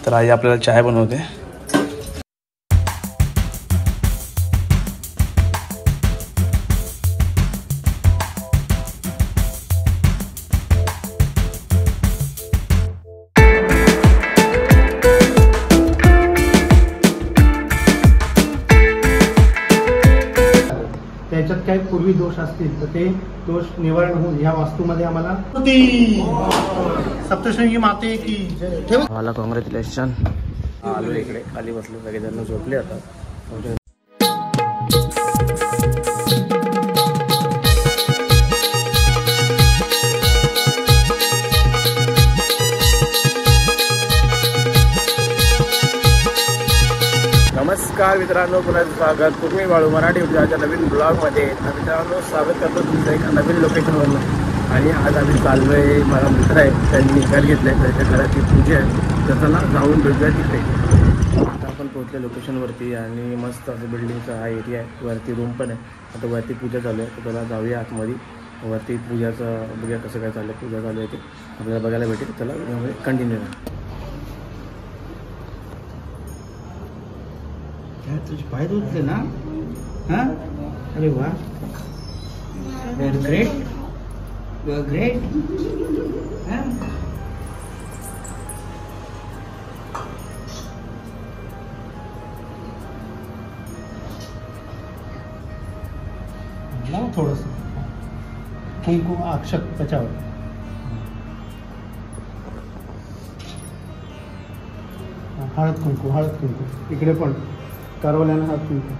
तर आई आपल्याला चाय बनवते. त्याच्यात काही पूर्वी दोष असतील तर ते दोष निवारण होऊन या वास्तूमध्ये आम्हाला सप्तशृंगी माते की जय. मला कॉंग्रॅच्युलेशन. आलो इकडे खाली बसलो, सगळेजण झोपले आता. नमस्कार मित्रांनो, पुन्हा स्वागत तुम्ही वाळू मराठी उद्योगाच्या नवीन ब्लॉगमध्ये. तर मित्रांनो, स्वागत करतो तुमचं एका नवीन लोकेशनवरनं. आणि आज आम्ही चाललो आहे, मला मित्र आहे त्यांनी घर घेतलं आहे, त्याच्या घराची पूजा आहे, तर चला जाऊन भेटूया तिथे. आता आपण पोहोचलो लोकेशनवरती आणि मस्त असं बिल्डिंगचा हा एरिया आहे, वरती रूम पण आहे. आता वरती पूजा चालू आहे, तर त्याला जाऊया आतमध्ये. वरती पूजाचं बघूया कसं काय चाललं आहे, पूजा चालू आहे ते आपल्याला बघायला भेटेल. चला कंटिन्यू करा. तुझे पाय धुतले ना? हां, अरे वा, very great, you are great. लाव थोडस कुंकुम अक्षत त्याच्यावर. हळद कुंकू, हळद कुंकू इकडे पण कारवल्यानं हात कुंकू.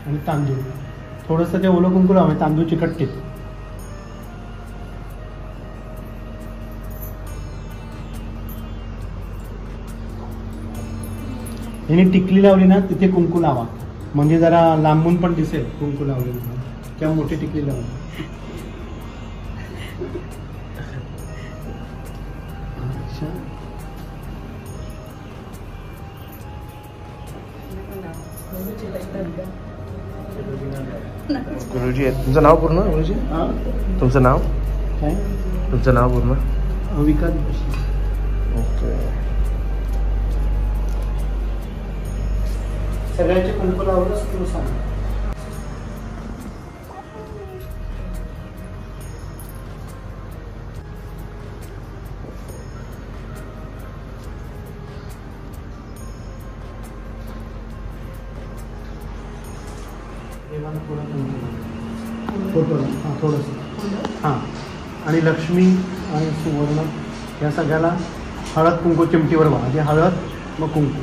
आणि तांदूळ थोडंसं ते ओलं कुंकू लावा, तांदूळ चिकटते. याने टिकली लावली ना तिथे कुंकू लावा, म्हणजे जरा लांबून पण दिसेल कुंकू लावलेलं. त्या मोठी टिकली लावली. गुरुजी, तुमचं नाव पूर्ण गुरुजी? तुमचं नाव काय? तुमचं नाव पूर्ण? विकास. ओके. सगळ्यांचे कुंकू लावलंच तू सांग. फोटोला हां थोडंसं हां. आणि लक्ष्मी आणि सुवर्ण या सगळ्याला हळद कुंकू चिमटीवर व्हा. आधी हळद मग कुंकू.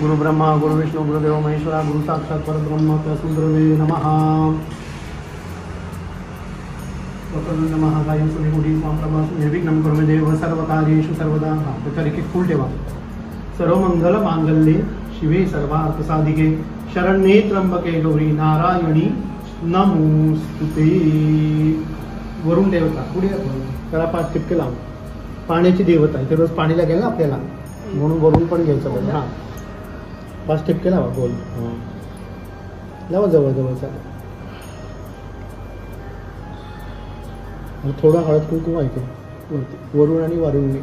गुरु ब्रह्मा गुरु विष्णू गुरुदेव महेश्वरा गुरु साक्षात परब्रह्म तस्मै गुरवे नमः. वक्रतुंड महाकाय सूर्यकोटि समप्रभा निर्विघ्नं कुरु मे देव सर्वकार्येषु सर्वदा. हां, त्याच्यावर एक फूल ठेवा. सर्वमंगल मांगल्ये शिवे सर्वार्थसाधिके शरण्ये त्र्यंबके गौरी नारायणी नमोस्तुते. वरून देवता पुढे त्याला 5 टिपके लावून. पाण्याची देवता आहे, ते रोज पाणी लागेल ना आपल्याला, म्हणून वरून पण घ्यायचं पाहिजे. हां, 5 टिपके लावा गोल. लावा जवळ जवळ चालेल. थोडं हळद कुंकू व्हायचं वरून आणि वारून.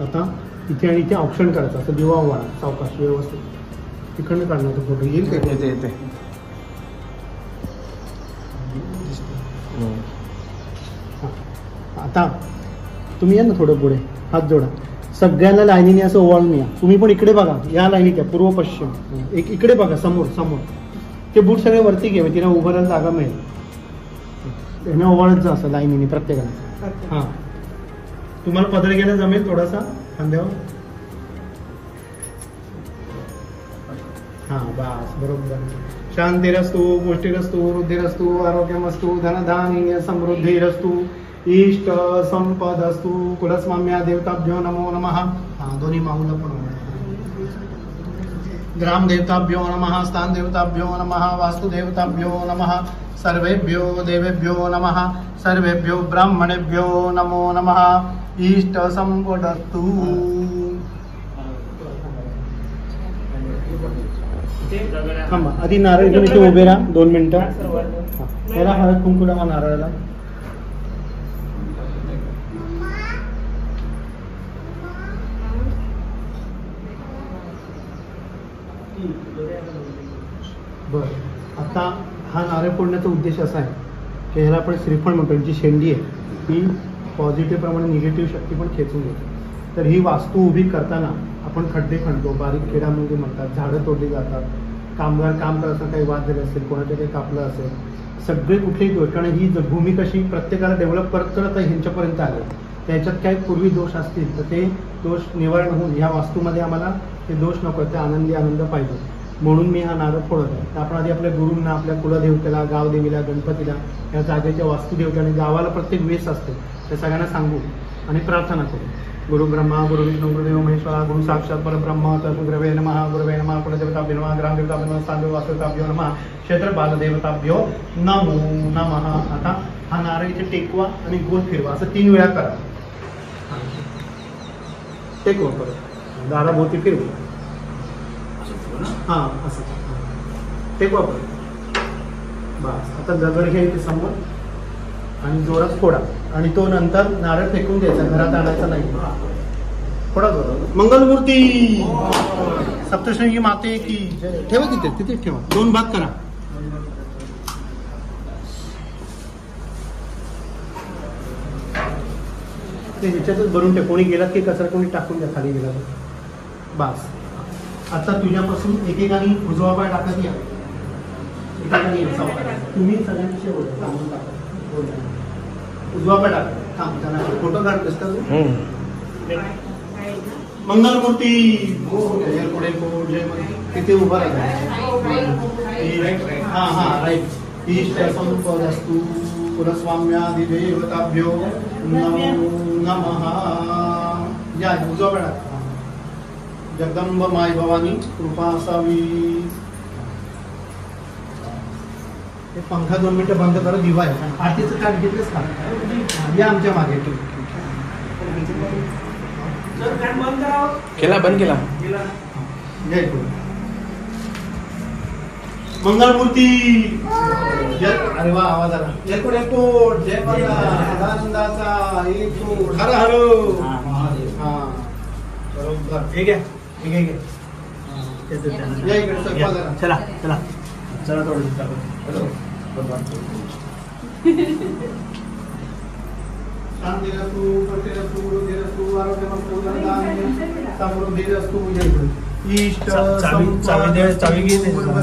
आता इथे आणि इथे ऑप्शन करायचं, असं दिवा वाढा सावकाश व्यवस्थित. तिकडनं काढणार तो फोटो येईल का? येते येते. आता तुम्ही या ना थोडं पुढे, हात जोडा. सगळ्यांना लाईनीने असं ओवाळून या. तुम्ही पण इकडे बघा, या लाईनीत या, पूर्व पश्चिम. एक इकडे बघा, समोर समोर. ते बूट सगळे वरती घे, तिला उभं राहायला जागा मिळेल. त्यांना ओवाळत जा असं लाईनीने प्रत्येकाला. हां, तुम्हाला पदर घ्यायला जमेल थोडासा खांद्यावर. हां, बस बरोबर. शांतिरस्तु पुष्टिरस्तु वृद्धिरस्तु आरोग्यमस्तु धनधान्य समृद्धिरस्तु इष्ट संपदस्तु कुलस्वाम्या देवताभ्यो नमो नमः. हां, दोन्ही माऊला पण. ग्राम देवताभ्यो नमः, स्थान देवताभ्यो नमः, वास्तु देवताभ्यो नमः, सर्वेभ्यो देवेभ्यो नमः, सर्वेभ्यो ब्राह्मणेभ्यो नमो नमः. इष्ट संपदस्तु. थांबा आधी नारळ घेऊन इथे उभे राहा 2 मिनिटं. त्याला हळद कुंकू लावा नारळाला. बर, आता हा नारळ फोडण्याचा उद्देश असा आहे की ह्याला आपण श्रीफळ म्हणतो. जी शेंडी आहे ही पॉझिटिव्ह प्रमाणे निगेटिव्ह शक्ती पण खेचून घेते. तर ही वास्तू उभी करताना आपण खड्डे खणतो, बारीक खेडामध्ये म्हणतात, झाडं तोडली जातात, कामगार काम करत असताना काही वाद झाले असेल, कोणाच्या काही कापलं असेल, सगळे कुठलेही दोष. कारण ही भूमी कशी प्रत्येकाला डेव्हलप करत करत ह्यांच्यापर्यंत आले. त्याच्यात काही पूर्वी दोष असतील तर ते दोष निवारण होऊन ह्या वास्तूमध्ये आम्हाला ते दोष नको, ते आनंदी आनंद पाहिजे म्हणून मी हा नारळ फोडत आहे. तर आपण आधी आपल्या गुरूंना, आपल्या कुलदेवतेला, गावदेवीला, गणपतीला, या जागेच्या वास्तुदेवते आणि गावाला प्रत्येक वेस असते त्या सगळ्यांना सांगू आणि प्रार्थना करू. गुरु ब्रह्मा गुरु विष्णू गुरुदेव महेश्वरा गुरु साक्षात परब्रह्म तस्मै गुरवे नमः. गुरवे नमः. कुलदेवताभ्यो नमः. ग्रामदेवताभ्यो नमः. स्थानदेव वास्तुदेवताभ्यो नमः. क्षेत्रपालदेवताभ्यो नमो नमः. आता हा नारळ इथे टेकवा आणि गोल फिरवा, असं 3 वेळा करा. टेकवा परत, दाराभोवती फिरवा. हां असं टेकवा परत. बस, आता दगड घ्या इथे समोर आणि जोरात फोडा. आणि तो नंतर नारळ फेकून द्यायचा, घरात आणायचा नाही. फोडा जोरात. मंगलमूर्ती सप्तशृंगी माते की जय. ठेवा तिथेच ठेवा. 2 भाग करा. ते ह्याच्यातच भरून ठेव. कोणी गेलात की कचरा कोणी टाकून द्या खाली गेला तर. बस, आता तुझ्यापासून एकेकाने उजवा पाय टाकत या. एकेकाने तुम्ही सगळ्यांशी उजवा पाय टाका. थांब, त्यांना फोटो काढतोस का तू? मंगलमूर्ती जय पुढे जय. तिथे उभा राहा. हां राईट. इष्ट संपदस्तु कुलस्वाम्यादिदेवताभ्यो नमो नमः. या उजवा पाय टाका. जगदंब माय भवानी कृपा असावी. हे पंखा 2 मिनिटं बंद करा. दिवा आहे. आरतीचं कार्ड घेतलंच का? या आमच्या मागे. बंद केला. जय मंगलमूर्ती जय. अरे वा, आवाज आला. एकोट जय आनंदाचा एक हर हर. हा बरोबर. ठीक आहे. चला चला चला थोडं शांतिरस्तु प्रतिरस्तु वृद्धिरस्तु आरोग्यमस्तु समृद्धिरस्तु. इष्ट चावी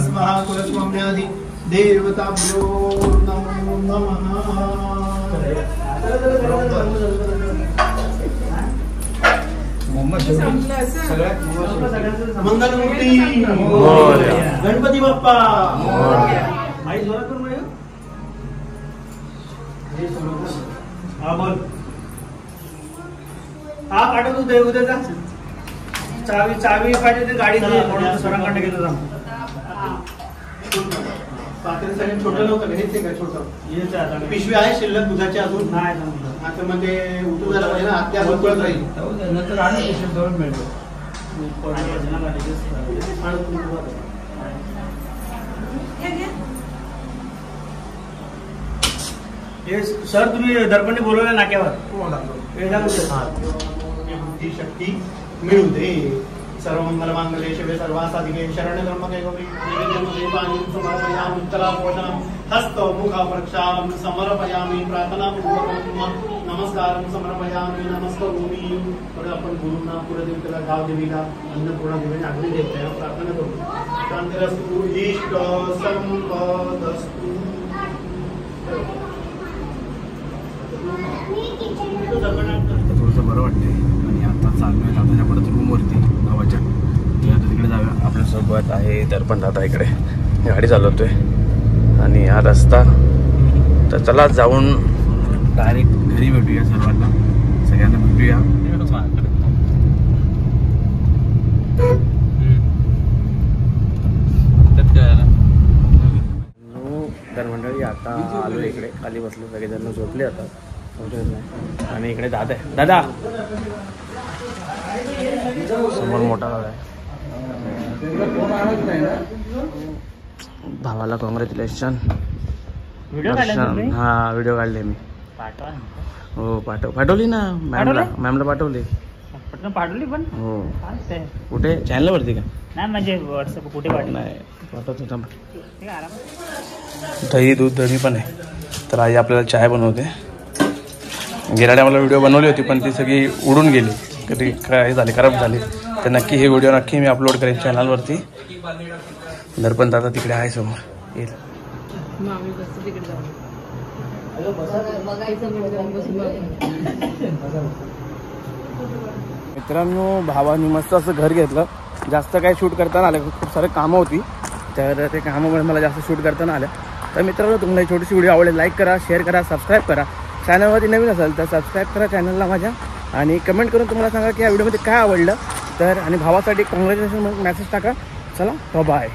स्वाहा कुलस्वाम्यादि देवताभ्यो नमो नमः. मंगलमूर्ती गणपती बाप्पा. हा काढत होते उद्या चावी पाहिजे ते गाडी सरांकडे घेतो. छोटं नव्हतं घ्यायचे का? छोटं पिशवी आहे शिल्लक दुधाची अजून नाही. आता म्हणजे उतू झाला पाहिजे ना. आत्या उकळत राहील नंतर आणि जवळ मिळतो. सर तुम्ही दर्पणी बोलवलं नाक्यावर. बुद्धी शक्ती मिळू दे. सर्व मंगल मांगल्ये शिवे सर्वासाधिके शरण्य त्र्यंबके गौरी देवानि समर्पयामि. उत्तराभूषणं हस्त मुख प्रक्षालनं समर्पयामि. प्रार्थनापूर्वकं नमस्कारं समर्पयामि. नमस्करोमि. थोडं आपण गुरूंना, कुलदेवतेला, गावदेवीला, अन्नपूर्णा देवीला अग्नी देवतेला प्रार्थना करू. शांतिरस्तु इष्ट संपदस्तु. थोडंसं बरं वाटते. आणि आता चाललोय दादाच्या परत रूमवरती गावाच्या. आता तिकडे जाऊया. आपल्यासोबत आहे दर्पण दादा. इकडे गाडी चालवतोय आणि हा रस्ता. तर चला जाऊन डायरेक्ट घरी भेटूया. सगळ्यांना भेटूया. तर मंडळी आता आलो इकडे. खाली बसलो. सगळेजण झोपले आता. आणि इकडे दादा आहे. दादा समोर मोठा दादा आहे. भावाला कॉंग्रॅच्युलेशन. हा व्हिडिओ काढले मी. हो पाठवली ना मॅमला पाठवली. पाठवली पण हो. कुठे चॅनलवरती का? नाही म्हणजे व्हॉट्सअप कुठे पाठवली? नाही पाठवतो थांब. दही दूध दही पण आहे. तर आई आपल्याला चाय बनवते. गेल्या टायमाला व्हिडिओ बनवली होती पण ती सगळी उडून गेली, कधी काय झाली खराब झाली. तर नक्की हे व्हिडिओ नक्की मी अपलोड करेन चॅनलवरती. दर्पण दादा तिकडे आहे समोर येईल. मित्रांनो भावानी मस्त असं घर घेतलं. जास्त काही शूट करता आलं, खूप सारे कामं होती तर ते कामामुळे मला जास्त शूट करता आलं. तर मित्रांनो तुम्हाला ही छोटीशी व्हिडिओ आवडेल लाईक करा, शेअर करा, सबस्क्राईब करा. चॅनलवरती नवीन असेल तर सबस्क्राईब करा चॅनलला माझ्या आणि कमेंट करून तुम्हाला सांगा की या व्हिडिओमध्ये काय आवडलं तर. आणि भावासाठी कॉंग्रॅच्युलेशन मेसेज टाका. चला बाय.